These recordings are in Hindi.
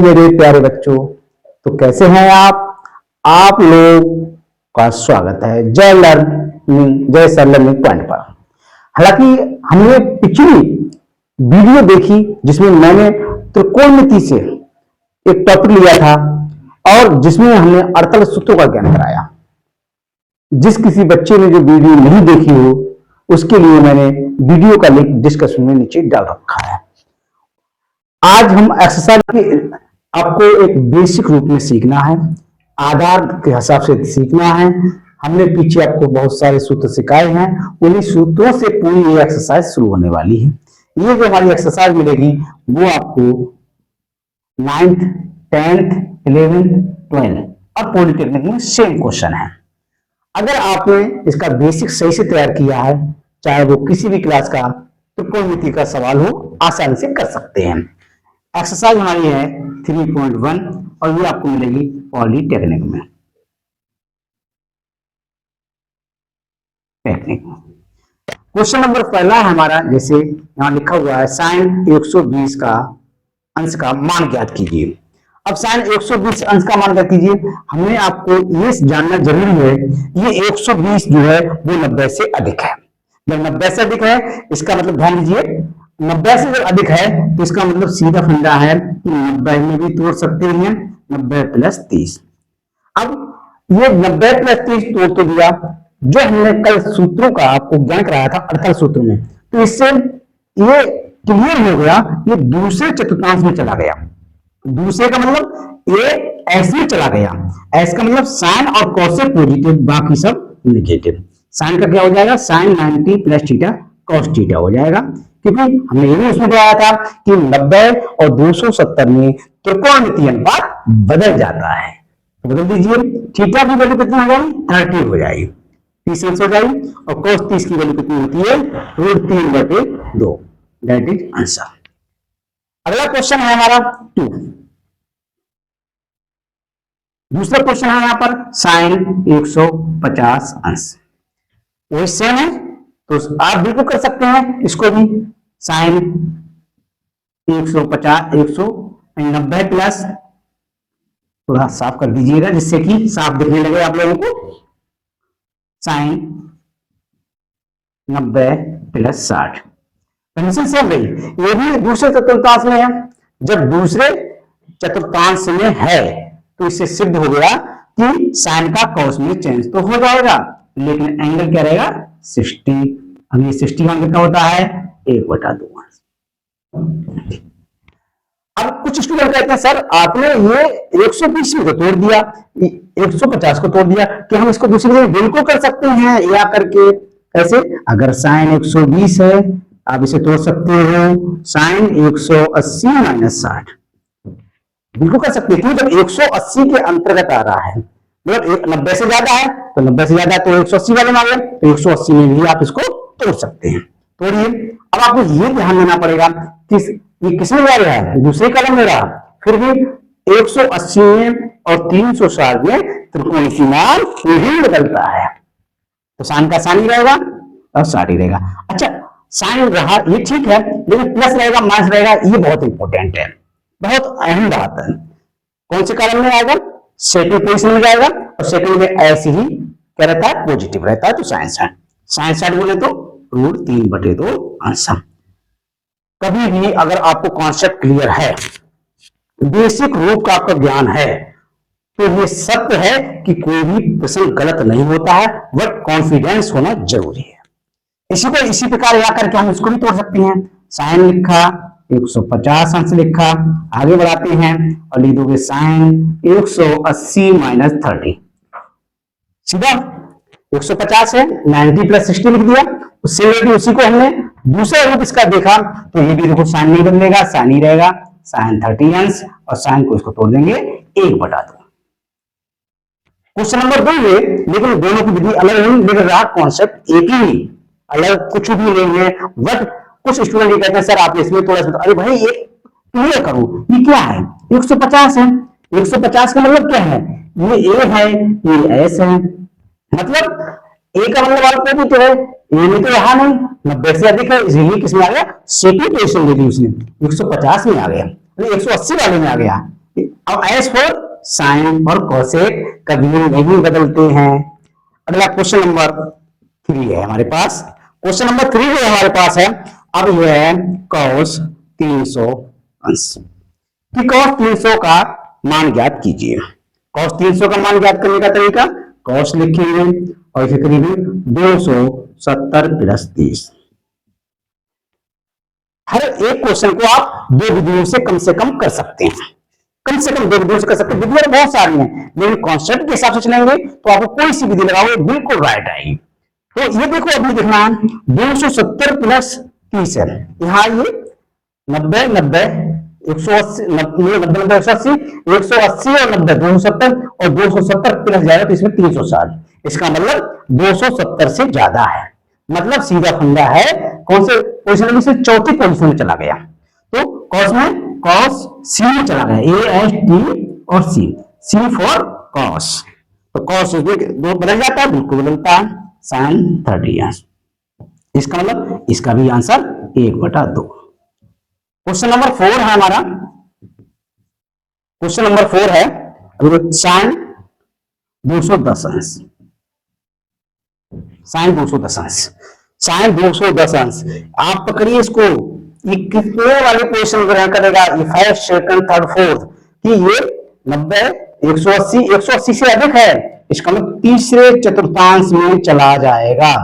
मेरे प्यारे बच्चों, तो कैसे हैं आप लोग का स्वागत है जय सर लर्निंग पॉइंट पर। हालांकि हमने पिछली वीडियो देखी जिसमें मैंने त्रिकोणमिति से एक टॉपिक लिया था और जिसमें हमने 48 सूत्रों का ज्ञान कराया। जिस किसी बच्चे ने जो वीडियो नहीं देखी हो उसके लिए मैंने वीडियो का लिंक डिस्क्रिप्शन में नीचे डाल रखा है। आज हम एक्सरसाइज आपको एक बेसिक रूप में सीखना है, आधार के हिसाब से सीखना है। हमने पीछे आपको बहुत सारे सूत्र सिखाए हैं, उन्हीं सूत्रों से पूरी ये एक्सरसाइज शुरू होने वाली है। ये जो हमारी एक्सरसाइज मिलेगी वो आपको 9th, 10th, 11th, 12th और पॉलिटेक्निक में सेम क्वेश्चन है। अगर आपने इसका बेसिक सही से तैयार किया है, चाहे वो किसी भी क्लास का त्रिकोणमिति का सवाल हो, आसानी से कर सकते हैं। एक्सरसाइज हमारी है 3.1 और ये आपको मिलेगी पॉलिटेक्निक में। क्वेश्चन नंबर पहला है हमारा, जैसे यहां लिखा हुआ है साइन 120 का अंश का मान ज्ञात कीजिए। अब साइन 120 अंश का मान ज्ञात कीजिए। हमने आपको ये जानना जरूरी है, ये 120 जो है वो 90 से अधिक है। जब 90 से अधिक है इसका मतलब ध्यान दीजिए, 90 से जब अधिक है तो इसका मतलब सीधा फंडा है कि 90 में भी तोड़ सकते हैं, 90 प्लस 30। अब ये 90 प्लस 30 तोड़ तो दिया। जो हमने कल सूत्रों का आपको ज्ञान कराया था 48 सूत्रों में, तो इससे ये क्लियर हो गया, ये दूसरे चतुर्थांश में चला गया। दूसरे का मतलब ये ऐसे ही चला गया। ऐसे का मतलब साइन और कॉस से पॉजिटिव, बाकी सब नेगेटिव। साइन का क्या हो जाएगा, sine 90 plus theta cos theta हो जाएगा, क्योंकि हमने ये भी उसमें बताया था कि 90 और 270 में त्रिकोणमितीय अनुपात बदल जाता है। तो बदल दीजिए, थीटा की वैल्यू कितनी हो जाएगी, 30 हो जाएगी, 30 अंश हो जाएगी, और cos 30 की वैल्यू कितनी होती है, √3/2। That is answer. अगला क्वेश्चन है हमारा 2। दूसरा क्वेश्चन है यहां पर साइन 150 अंश, वही सेम है तो आप बिल्कुल कर सकते हैं इसको भी। साइन 190 प्लस, थोड़ा साफ कर दीजिएगा जिससे कि साफ दिखने लगे आप लोगों को, साइन 90 प्लस 60। कंडीशन सेम रही, ये भी दूसरे चतुर्थांश में है। जब दूसरे चतुर्थांश में है तो इससे सिद्ध हो गया कि साइन का कॉस में चेंज तो हो जाएगा, लेकिन एंगल क्या रहेगा, 60। अब ये 60 का कितना होता है, 1/2। अब कुछ स्टूडेंट कहते हैं सर आपने ये 120 को तोड़ दिया, 150 को तोड़ दिया, कि हम इसको दूसरी जगह बिल्कुल कर सकते हैं या करके। कैसे, अगर साइन 120 है आप इसे तोड़ सकते हो साइन 180 माइनस 60, बिल्कुल कर सकते हैं। जब 180 के अंतर्गत आ रहा है, मतलब 90 से ज्यादा है तो 90 से ज्यादा है तो 180 वाले में आ गए, तो 180 में भी आप इसको तोड़ सकते हैं। तोड़िए। अब आपको ये ध्यान देना पड़ेगा कि ये किसमें जा रहा है, दूसरे कॉलम में रहा, फिर भी 180 में और 360 में त्रिकोणमितीय मान नहीं बदलता है, तो साइन का साइन ही रहेगा और 60 ही रहेगा। अच्छा, साइन रहा ये ठीक है, लेकिन प्लस रहेगा माइनस रहेगा, ये बहुत इंपॉर्टेंट है, बहुत अहम बात है। कौन से कॉलम में आएगा, सेकंड पोजीशन में जाएगा, और सेकंड में ऐसे ही क्या रहता है, पॉजिटिव रहता है, तो साइन 60 बोले तो √3/2 आंसर। कभी भी अगर आपको कॉन्सेप्ट क्लियर है, बेसिक रूप का आपका ज्ञान है, तो ये सत्य है कि कोई भी प्रश्न गलत नहीं होता है, बट कॉन्फिडेंस होना जरूरी है। इसी प्रकार यहाँ करके हम इसको भी तोड़ सकते हैं। साइन लिखा, 150 अंश लिखा, आगे बढ़ाते हैं और लिख दोगे साइन 180 माइनस 30। सीधा 150 है, 90 प्लस 60 लिख दिया, उससे उसी को हमने दूसरा रूप इसका देखा, तो ये भी देखो साइन नहीं बदलेगा, साइन ही रहेगा, साइन 30 अंश, और साइन को इसको तोड़ देंगे 1/2। क्वेश्चन नंबर 2 है, लेकिन दोनों की विधि अलग नहीं, लेकिन रहा कॉन्सेप्ट एक ही, अलग कुछ भी नहीं है। बट कुछ स्टूडेंट ये कहते हैं सर आप इसमें थोड़ा सा, अरे भाई ये क्लियर करो, ये क्या है, 150 है, 150 का मतलब क्या है, ये ए है, ये एस है, मतलब ए का मतलब आपको भी तो है, ए में तो रहा नहीं, 90 से अधिक है, इसलिए किसमें आ गया, सेकंड पोजीशन ले ली उसने, 150 में आ गया, 180 वाले में आ गया, अब एस फॉर साइन और कोसेक कभी नहीं बदलते हैं। अगला क्वेश्चन नंबर 3 है हमारे पास। क्वेश्चन नंबर 3 है हमारे पास है, अब यह है cos 300 अंश कि cos 300 का मान ज्ञात कीजिए। cos 300 का मान ज्ञात करने का तरीका, cos लिखेंगे और इसे करीबन 270 प्लस 30। हर एक क्वेश्चन को आप दो विधियों से कम कर सकते हैं, कम से कम दो विधियों से कर सकते हैं। विधियां बहुत सारी हैं, लेकिन कॉन्सेप्ट के हिसाब से चलेंगे तो आपको कोई सी विधि लगाओगे बिल्कुल राइट आएगी। तो ये देखो, अभी देखना 270 प्लस 30 है, यहाँ ये 90 90 180 90 90 180 180 और 90 270 और 270 प्लस जाएगा तो इसमें 360। इसका मतलब 270 से ज्यादा है, मतलब सीधा फंडा है। कौन से पोजीशन में से चौथी पोजीशन में चला गया। तो कॉस में कॉस सी में चला गया, ए एस टी और सी, सी फॉर कॉस। तो कॉस दो बदल जाता है, बिल्कुल बदलता है, साइन 30। इसका मतलब इसका भी आंसर 1/2। क्वेश्चन नंबर 4 है हमारा। क्वेश्चन नंबर 4 है साइन 210 अंश, साइन 210 अंश, साइन 210 अंश। आप पकड़िए इसको, ये कितने वाले पोजीशन ग्रहण करेगा, ये फर्स्ट सेकंड थर्ड फोर्थ, कि ये 90 180 180 से अधिक है, इसका मतलब तीसरे चतुर्थांश में चला जाएगा।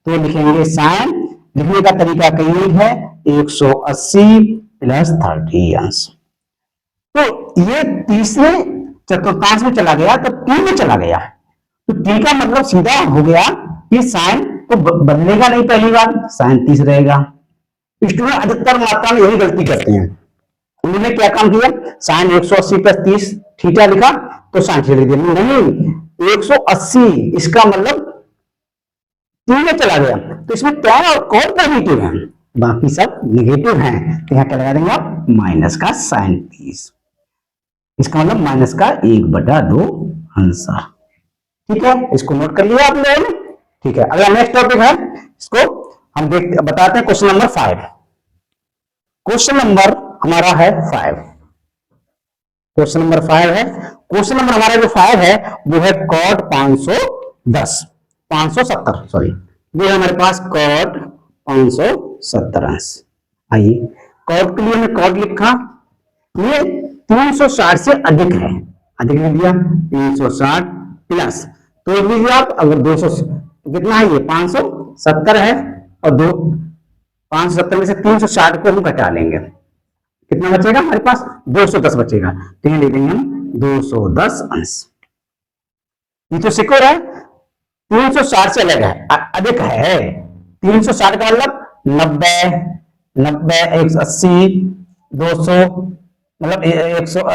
तो लिखेंगे साइन, लिखने का तरीका कहीं है 180 प्लस 30 अंश। तो ये तीसरे चतुर्थांश में चला गया, तो टी में चला गया, तो टी का मतलब सीधा हो गया कि साइन तो बदलेगा नहीं, पहली बार साइन 30 रहेगा। स्टूडेंट अधिकतर मात्रा में यही गलती करते हैं। उन्होंने क्या काम किया, साइन 180 प्लस 30 थीटा लिखा तो साइन थीटा लिख दिया, नहीं 180, इसका मतलब 3 में चला गया, तो इसमें tan और cos पॉजिटिव है, बाकी सब नेगेटिव हैं, तो यहाँ क्या लगा देंगे आप, माइनस का साइन 30, इसका मतलब माइनस का 1/2 अंश। ठीक है, इसको नोट कर लिया आप लोगों ने। ठीक है, अगला नेक्स्ट टॉपिक है, इसको हम बताते हैं। क्वेश्चन नंबर 5, क्वेश्चन नंबर हमारा है 5, क्वेश्चन नंबर 5 है। क्वेश्चन नंबर हमारा जो 5 है वो है cot 570 सॉरी, ये है हमारे पास cot 570 अंश। आइए, cot के लिए हमने cot लिखा, ये 360 से अधिक है, अधिक लिख दिया 360 प्लस, तो लीजिए आप, अगर 200 कितना है, ये 570 है और 570 में से 360 को हम घटा लेंगे, कितना बचेगा हमारे पास, 210 बचेगा, तो यहां ले लेंगे हम 210 अंश। ये तो सिक्योर है, 360 से अलग है, अधिक है। 360 का मतलब 90 90 180 200, मतलब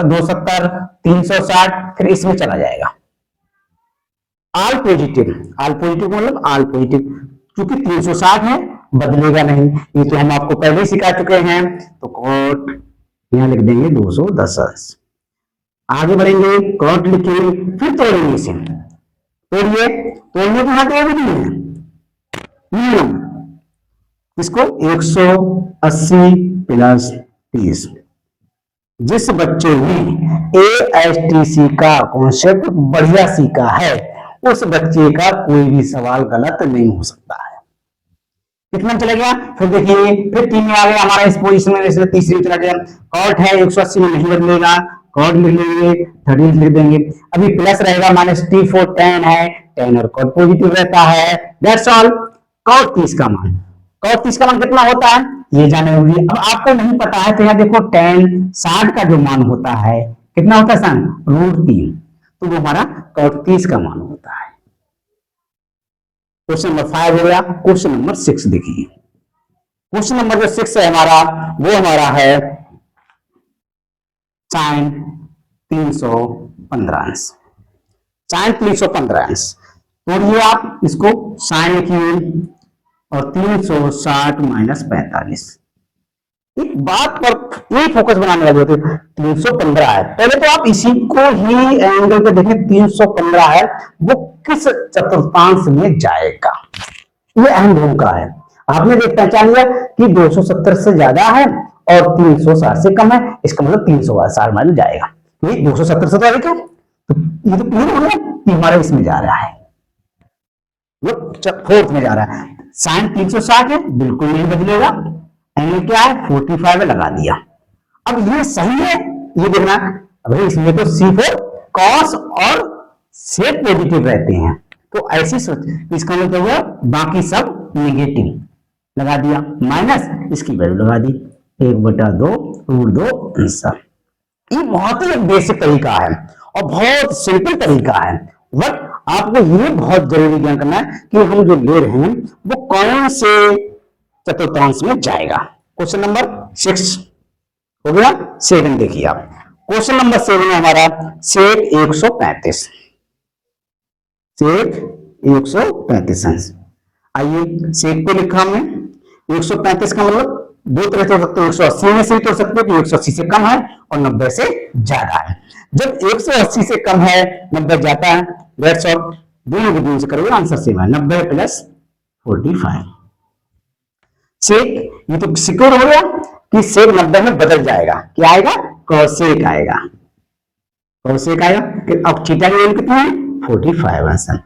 270 360, फिर इसमें चला जाएगा। ऑल पॉजिटिव, ऑल पॉजिटिव मतलब ऑल पॉजिटिव, क्योंकि 360 है, बदलेगा नहीं, ये तो हम आपको पहले ही सिखा चुके हैं। तो cot यहां लिख देंगे 210 अंश। आगे बढ़ेंगे, cot लिखेंगे, फिर तोड़ेंगे इसे, तोड़िए, तोड़ने को हाथ भी नहीं है, इसको 180 प्लस 30। जिस बच्चे ने ASTC का कॉन्सेप्ट बढ़िया सीखा है, उस बच्चे का कोई भी सवाल गलत नहीं हो सकता है। कितना चला गया, फिर देखिए, फिर 3 में आ गया हमारा, इस पोजीशन में इसलिए तीसरी में चला गया। cot है 180 में नहीं बदलेगा, cot लिख लेंगे, 30 लिख देंगे, अभी प्लस रहेगा, -t for tan है, tan और cot पॉजिटिव रहता है, दैट्स ऑल। cot 30 का मान, cot 30 का मान कितना होता है ये जाने होगी। अब आपको नहीं पता है तो यहाँ देखो, tan 60 का जो मान होता है कितना होता है, सन √3, तो वो हमारा cot 30 का मान होता है। क्वेश्चन नंबर 5 हो गया। क्वेश्चन नंबर 6 देखिए, क्वेश्चन नंबर जो 6 है हमारा, वो हमारा है साइन 315 अंश, साइन 315 अंश। तो ये आप इसको साइन लिखिए और 360 माइनस 45। एक बात पर यही फोकस बनाने वाले होते, 315 है, पहले तो आप इसी को ही एंगल पे देखें, 315 है, वो किस चतुर्थांश में जाएगा, ये अहम भूमिका है। आपने देख पहचान लिया कि 270 से ज्यादा है और 360 से कम है, इसका मतलब 360 में जाएगा, ये 270 से तो अधिक है, तो ये तो क्लियर हो गया कि हमारा इसमें जा रहा है, वो फोर्थ में जा रहा है। साइन 360 है, बिल्कुल नहीं बदलेगा। एंगल क्या है 45 है, लगा दिया। अब ये सही है, ये देखना भाई इसमें तो C4 कॉस और सेक पॉजिटिव रहते हैं, तो ऐसी सोच इसका मतलब हुआ बाकी सब नेगेटिव, लगा दिया। माइनस इसकी वैल्यू लगा दी 1/2 आंसर। ये बहुत ही बेसिक तरीका है और बहुत सिंपल तरीका है, बट आपको ये बहुत जरूरी ज्ञान करना है कि हम जो ले रहे हैं वो कौन से चतुर्थांश में जाएगा। क्वेश्चन नंबर 6 हो गया। 7 देखिए आप, क्वेश्चन नंबर 7 में हमारा सेक 135, सेक 135। आइए सेक को लिखा हमने, 135 का मतलब दो तरह से हो सकते हैं, 180 में से तो हो सकते हैं कि 180 से कम है और 90 से ज्यादा है। जब 180 से कम है 90 ज्यादा है, दैट्स ऑल, दोनों के बीच से करोगे आंसर सेम है, 90 प्लस 45। सेक ये तो सिक्योर हो गया कि सेक 90 में बदल जाएगा, क्या आएगा कोसेक आएगा, कोसेक आएगा। अब थीटा की वैल्यू कितनी है 45 आंसर।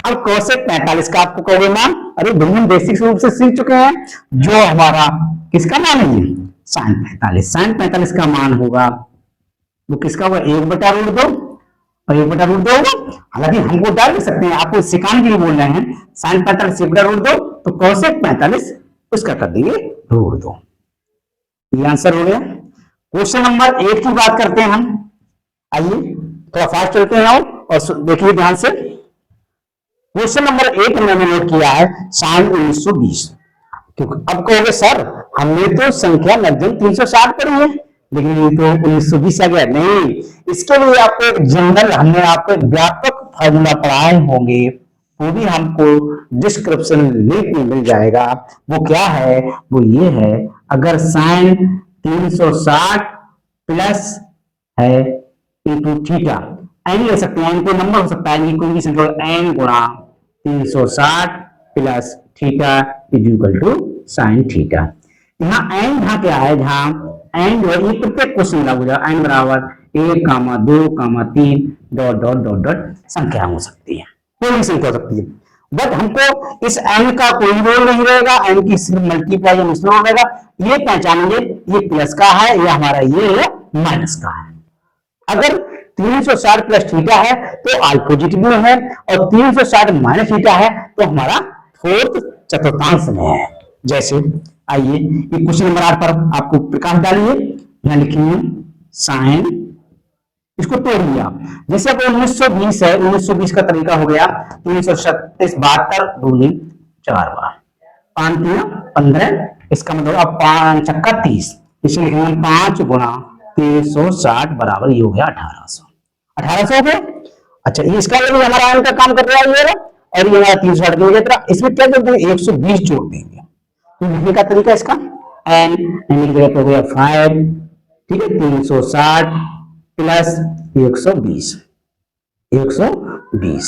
अब कोसेक 45 का आपको कहोगे मान, अरे हम बेसिक रूप से सीख चुके हैं, जो हमारा किसका मान है साइन 45, साइन 45 का मान होगा वो किसका होगा 1/√2 और 1/√2 होगा। हालांकि हमको डाल भी सकते हैं, आपको सिखाने के लिए बोल रहे हैं, साइन 45 1/√2 तो कोसेक 45 उसका कर देंगे √2। ये आंसर हो गया। क्वेश्चन नंबर 8 की बात करते हैं हम। आइए थोड़ा फास्ट चलते हैं और देखिए ध्यान से। क्वेश्चन नंबर 8 में मैंने नोट किया है साइन 1920। अब कहोगे सर हमने तो संख्या मध्यम 360 पढ़ी है, लेकिन ये तो 1920 आ गया। नहीं, इसके लिए आपको एक जनरल, हमने आपको एक व्यापक फॉर्मूला पढ़ाए होंगे, वो भी हमको डिस्क्रिप्शन लिंक में मिल जाएगा। वो क्या है, वो ये है, अगर साइन 360 प्लस है इंटू थीटा, एन ले सकते हैं, एन कोई नंबर हो सकता है, कोई भी संख्या, एन गुणा 360 plus theta is equal to sine theta. यहाँ एन जहां क्या है, जहां एन जो है ये प्रत्येक क्वेश्चन लागू जाएगा, एन बराबर 1, 2, 3 डॉट डॉट डॉट डॉट संख्या हो सकती है, कोई भी संख्या हो सकती है, बट हमको इस एन का कोई रोल नहीं रहेगा, एन की सिर्फ मल्टीप्लाई या मिश्रण रहेगा। ये पहचानेंगे ये प्लस का है या हमारा ये माइनस का है। अगर 360 प्लस थीटा है तो आल पॉजिटिव में है, और 360 माइनस थीटा है तो हमारा फोर्थ चतुर्थांश में है। जैसे आइए ये क्वेश्चन नंबर 8 पर आपको प्रकाश डालिए, यहां लिखिए साइन, इसको तोड़ दिया। जैसे अब 1920 है, 1920 का तरीका हो गया 337 72 दूनी 4 बार 5 3 15, इसका मतलब अब 5 चक्का 30, इसे लिखेंगे 5 गुणा 360 बराबर ये हो गया 1800, 1800 हो गया। अच्छा ये इसका मतलब हमारा एन का काम कर रहा है ये, और ये हमारा 360 हो गया। इसमें क्या करते हैं 120 जोड़ देंगे, तो लिखने का तरीका इसका एन की जगह पे हो गया 5, ठीक है, 360 प्लस 120, 120।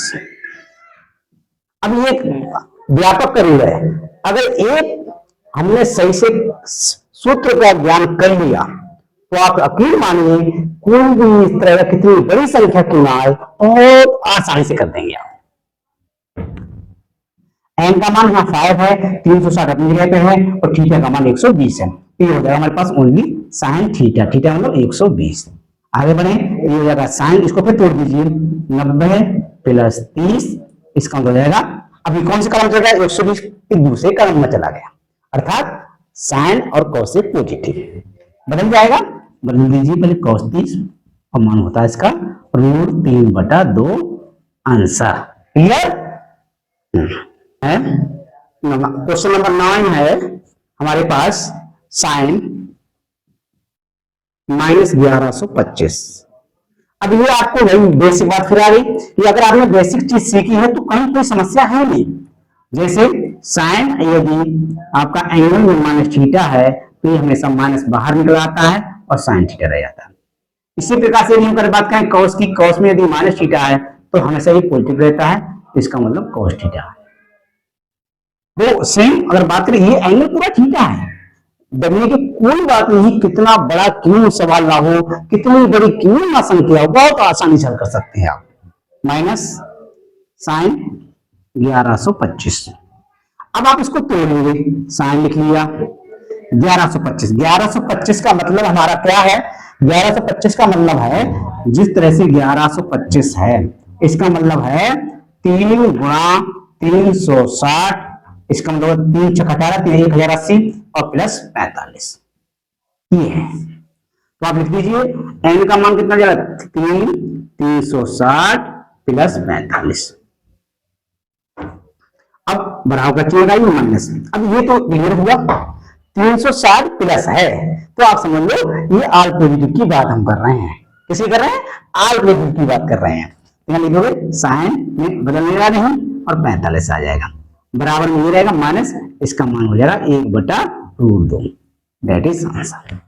अब ये व्यापक का रूल है, अगर एक हमने सही से सूत्र का ज्ञान कर लिया तो आप यकीन मानिए कोई भी इस तरह का कितनी बड़ी संख्या क्यों ना आए बहुत आसानी से कर देंगे आप। एन का मान यहाँ 5 है, 360 अपनी जगह पे है, और थीटा का मान 120 है, ये हो जाएगा हमारे पास ओनली साइन थीटा, थीटा मतलब 120। आगे बढ़े, ये हो जाएगा साइन, इसको फिर तोड़ दीजिए 90 प्लस 30, इसका हो जाएगा, अभी कौन से कलम चला गया 120 एक दूसरे कलम में चला गया, अर्थात साइन और कोसेक पॉजिटिव बदल जाएगा। बदल दीजिए पहले cos 30 और मान होता है इसका √3/2 आंसर। क्लियर है। क्वेश्चन नंबर 9 है हमारे पास साइन -1125। अब ये आपको वही बेसिक बात फिर आ गई कि अगर आपने बेसिक चीज सीखी है तो कहीं कोई समस्या है नहीं। जैसे साइन यदि आपका एंगल में माइनस थीटा है तो ये हमेशा माइनस बाहर निकल आता है और साइन थीटा रह जाता है। इसी प्रकार से यदि हम बात करें कॉस की, कॉस में यदि माइनस थीटा है तो हमेशा ये पॉजिटिव रहता है, इसका मतलब कॉस थीटा है। तो सेम अगर बात करें ये एंगल पूरा थीटा है, डरने की कोई बात नहीं, कितना बड़ा क्यों सवाल ना हो, कितनी बड़ी क्यों ना संख्या हो, बहुत आसानी से हल कर सकते हैं आप। Minus sine 1125। अब आप इसको तोड़ लोगे, साइन लिख लिया 1125। 1125 का मतलब हमारा क्या है? 1125 का मतलब है, जिस तरह से 1125 है, इसका मतलब है 3 गुणा 360, इसका मतलब 3 छक्का 18, 3 1080 और प्लस 45, ये है। तो आप लिख दीजिए एन का मान कितना जाएगा? 360 प्लस 45। अब बराबर का चिन्ह लगाइए माइनस। अब ये तो क्लियर हुआ, 360 प्लस है, तो आप समझ लो ये आल्टरनेटिव की बात हम कर रहे हैं। किसी कर रहे हैं? आल्टरनेटिव की बात कर रहे हैं। यहाँ लिखोगे साइन में बदलने का नहीं और 45 आ जाएगा, बराबर में ये रहेगा माइनस, इसका मान हो जाएगा 1/√2। That is answer.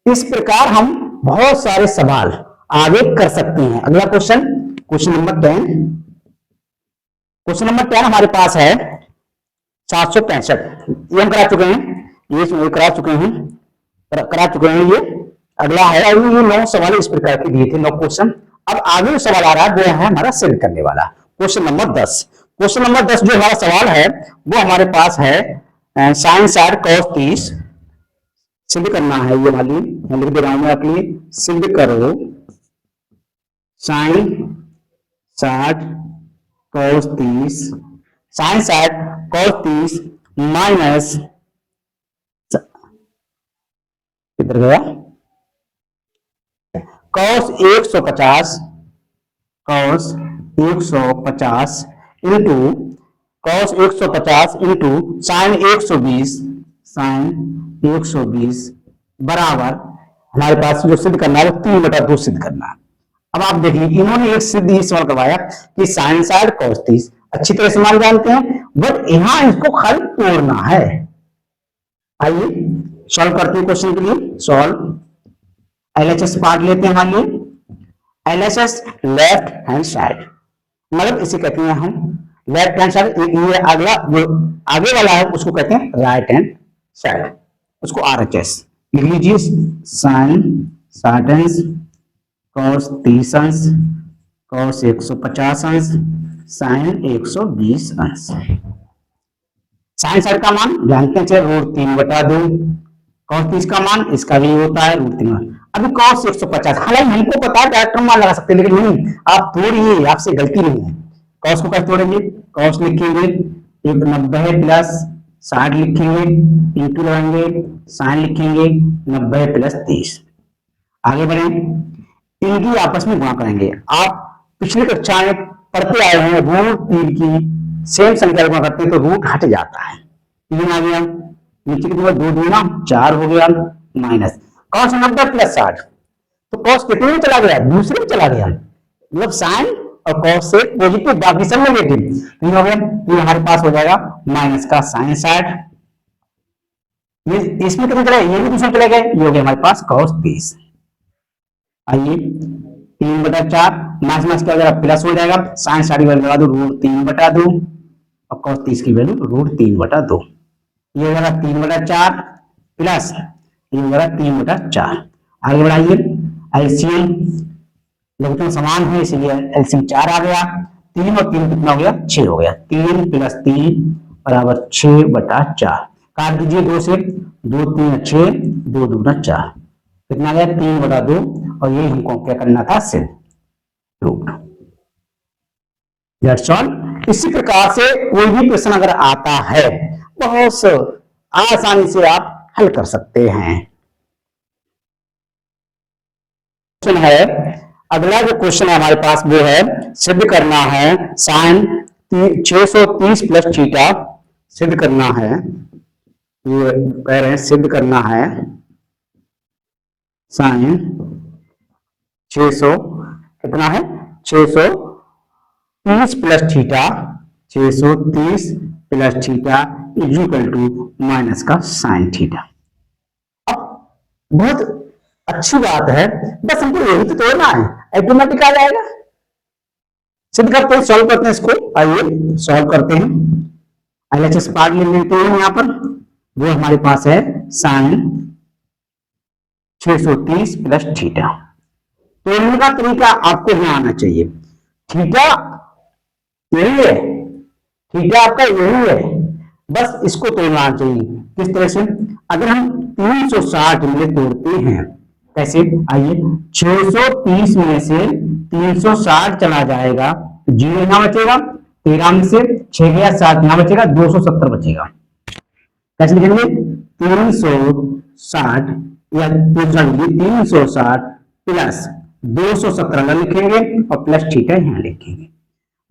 इस प्रकार हम बहुत सारे सवाल आगे कर सकते हैं। अगला question, question number 10। Question number 10 हमारे पास है 765, ये हम करा चुके हैं, ये करा चुके हैं ये। अगला है, और ये 9 सवाल इस प्रकार के दिए थे, 9 क्वेश्चन। अब आगे जो सवाल आ रहा है वो है हमारा सिद्ध करने वाला, क्वेश्चन नंबर 10। क्वेश्चन नंबर 10 जो हमारा सवाल है वो हमारे पास है साइन 60 cos 30, सिद्ध करना है। ये वाली मैं लिख दे रहा हूं मैं आपके लिए, सिद्ध करो sine 60 cos 30, sine 60 cos 30 minus, किधर गया, cos 150, cos 150 into cos 150 into sine 120, sine 120 बराबर, हमारे पास जो सिद्ध करना है वो 3/2 सिद्ध करना है। अब आप देखिए इन्होंने एक सिद्ध ही सवाल करवाया कि साइन 60 cos 30, अच्छी तरह से मान जानते हैं, बट यहां इसको खाली तोड़ना है। आइए सॉल्व करते हैं क्वेश्चन के लिए। सॉल्व एलएचएस पार्ट लेते हैं हमारे लिए, एलएचएस लेफ्ट हैंड साइड, मतलब इसे कहते हैं हम लेफ्ट हैंड साइड। ये अगला जो आगे वाला है उसको कहते हैं राइट हैंड साइड, उसको आरएचएस लिख लीजिए। साइन 60 cos 30 अंश, cos 150 अंश, साइन 120 अंश। साइन 60 का मान जानते हैं, √3/2। cos 30 का मान इसका भी होता है √3। अभी cos 150, हालांकि हमको पता है डायरेक्ट मान लगा सकते हैं, लेकिन नहीं, आप तोड़िए, आपसे गलती नहीं है। cos को कैसे तोड़ेंगे? cos लिखेंगे 90 प्लस 60 लिखेंगे, इंटू लगाएंगे, साइन लिखेंगे 90 प्लस 30। आगे बढ़े, इनकी आपस में गुणा करेंगे। आप पिछली कक्षा में पढ़ते आए हैं, √3 की सेम संख्या गुणा करते हैं तो रूट हट जाता है, 3 आ गया, नीचे की तरफ 2 दूना 4 हो गया, माइनस cos 90 प्लस 60, तो cos कितने में चला गया? दूसरे में चला गया, मतलब साइन और cos से पॉजिटिव, बाकी सब नेगेटिव हो गया। ये हमारे पास हो जाएगा माइनस का साइन 60, ये इसमें कितने चले, ये भी दूसरे चले गए, ये हो गया हमारे पास cos 30। आइए 3/4 माइनस माइनस क्या हो जाएगा, प्लस हो जाएगा, साइन 60 की वैल्यू लगा दो √3/2 और cos 30 की वैल्यू √3/2, ये हो जाएगा 3/4 प्लस ये हो जाएगा 3/4। आगे बढ़ाइए, एलसीएम लगभग समान है इसलिए एलसीएम 4 आ गया, 3 और 3 कितना हो गया? 6 हो गया, 3 प्लस 3 बराबर 6/4। काट दीजिए 2 से, 2 3 6, 2 दूना 4, कितना गया? 3/2, और ये हमको क्या करना था? सिद्ध रूट। That's all. इसी प्रकार से कोई भी प्रश्न अगर आता है बहुत आसानी से आप हल कर सकते हैं। क्वेश्चन है, अगला जो क्वेश्चन है हमारे पास वो है सिद्ध करना है साइन 630 प्लस थीटा सिद्ध करना है। ये कह रहे हैं सिद्ध करना है साइन 600 कितना है? 630 plus theta, 630 plus theta is equal to minus का साइन थीटा। अब बहुत अच्छी बात है, बस हमको यही तो तोड़ना है, ऑटोमेटिक आ जाएगा। सिद्ध करते हैं, सॉल्व करते हैं इसको। आइए सॉल्व करते हैं, एलएचएस पार्ट ले लेते हैं यहाँ पर। वो हमारे पास है साइन 630 प्लस थीटा। तोड़ने का तरीका आपको यहाँ आना चाहिए। थीटा यही है, थीटा आपका यही है, बस इसको तोड़ना आना चाहिए। किस तरह से? अगर हम 360 में तोड़ते हैं, कैसे? आइए, 630 में से 360 चला जाएगा तो 0 यहां बचेगा, 13 में से 6 गया 7 यहां बचेगा, 270 बचेगा। कैसे लिखेंगे? 360 या 360 प्लस 217 लिखेंगे और प्लस थीटा यहां लिखेंगे।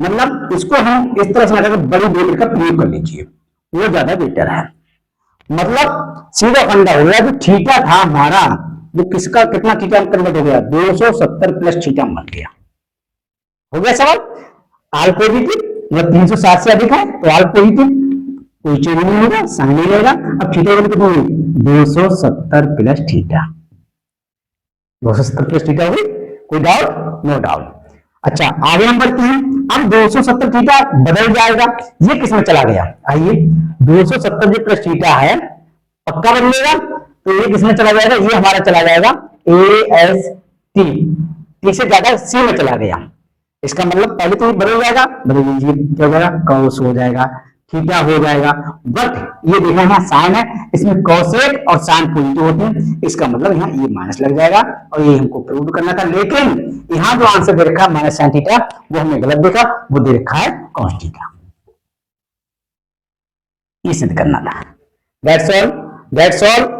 मतलब इसको हम इस तरह से अगर बड़ी ब्रैकेट का प्रयोग कर लीजिए, वो ज्यादा बेटर है। मतलब सीधा फंडा हो गया, जो थीटा था हमारा, वो किसका कितना थीटा कन्वर्ट हो गया? 270 प्लस थीटा बन गया। हो गया सवाल? आल पॉजिटिव मतलब 360 से अधिक है तो आल पॉजिटिव, कोई चेंज नहीं होगा, साइन ही रहेगा। अब थीटा कितनी होगी? 270 प्लस थीटा, 270 प्लस थीटा होगी। कोई डाउट? No doubt. अच्छा, आगे हम बढ़ते हैं। अब 270 थीटा बदल जाएगा, ये किसमें चला गया? आइए, 270 जो प्लस थीटा है पक्का बदलेगा, तो ये किसमें चला जाएगा? ये हमारा चला जाएगा ए एस टी, टी से ज्यादा सी में चला गया। इसका मतलब पहले तो ये बदल जाएगा, बदल लीजिए, क्या हो जाएगा? कॉस हो जाएगा, थीटा हो जाएगा। बट ये देखना यहाँ साइन है, इसमें कॉसेक और साइन पॉजिटिव होते हैं, इसका मतलब यहाँ ये माइनस लग जाएगा और ये हमको प्रूव करना था। लेकिन यहाँ जो आंसर दे रखा है माइनस साइन थीटा, वो हमने गलत देखा, वो दे रखा है कॉस थीटा। ये सिद्ध करना था। That's all, that's all.